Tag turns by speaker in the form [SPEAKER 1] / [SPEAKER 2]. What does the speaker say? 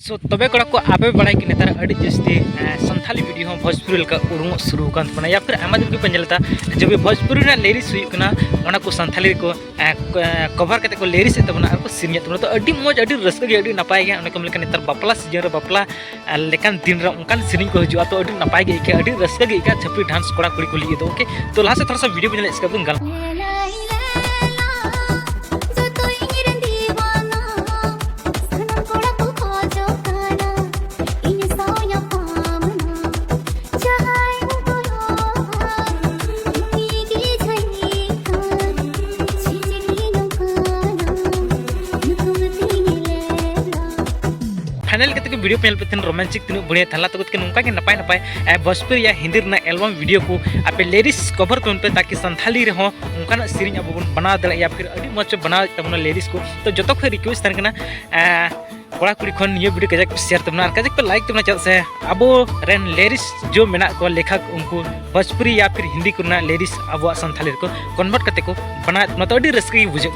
[SPEAKER 1] सो तबे कड़ा को आपे बड़ा कि नेतार अड़ी जस्ती संथाली वीडियो हम भोजपुरी का उड़ूंग शुरू कर बना या फिर आमा दिन को पंजलता जब भोजपुरी ना लिरिक्स हुई कना ओना को संथाली को कवर करते को लिरिक्स तबना को सिरिया तबना तो अड़ी मौज अड़ी रस्क गे अड़ी नपाय गे उनके मिलकर नेतार बापला सीजन रे बापला लेकान दिन रे उनकान सिरिंग को हजू तो अड़ी नपाय गे के अड़ी रस्क गे का छपरी डांस कोड़ा कुड़ी को लिए तो ओके तो लास्ट थोड़ा सा वीडियो बना इसका बुन गल फाइनल के वीडियो पेल पे रोमांटिक तीन बढ़िया थला तो नौका के नपाय नपाय भोजपुरी या हिंदी एल्बम वीडियो को आपे लिरिक्स कवर पे उनपे ताकि संथाली रे उनका सिरिंग अब बन बना दे या फिर अड़ी मच बना तबना लिरिक्स को तो जो खो रिक्वेस्ट तहन कना कड़ा कुड़ी खन ये वीडियो कजाक शेयर तबना कजाक पे लाइक तबना चल से अब रेन लिरिक्स जो मेना को लेखक उनको भोजपुरी या फिर हिंदी को लिरिक्स अब संथाली को कन्वर्ट करते को बना तो अड़ी रस्क बुझे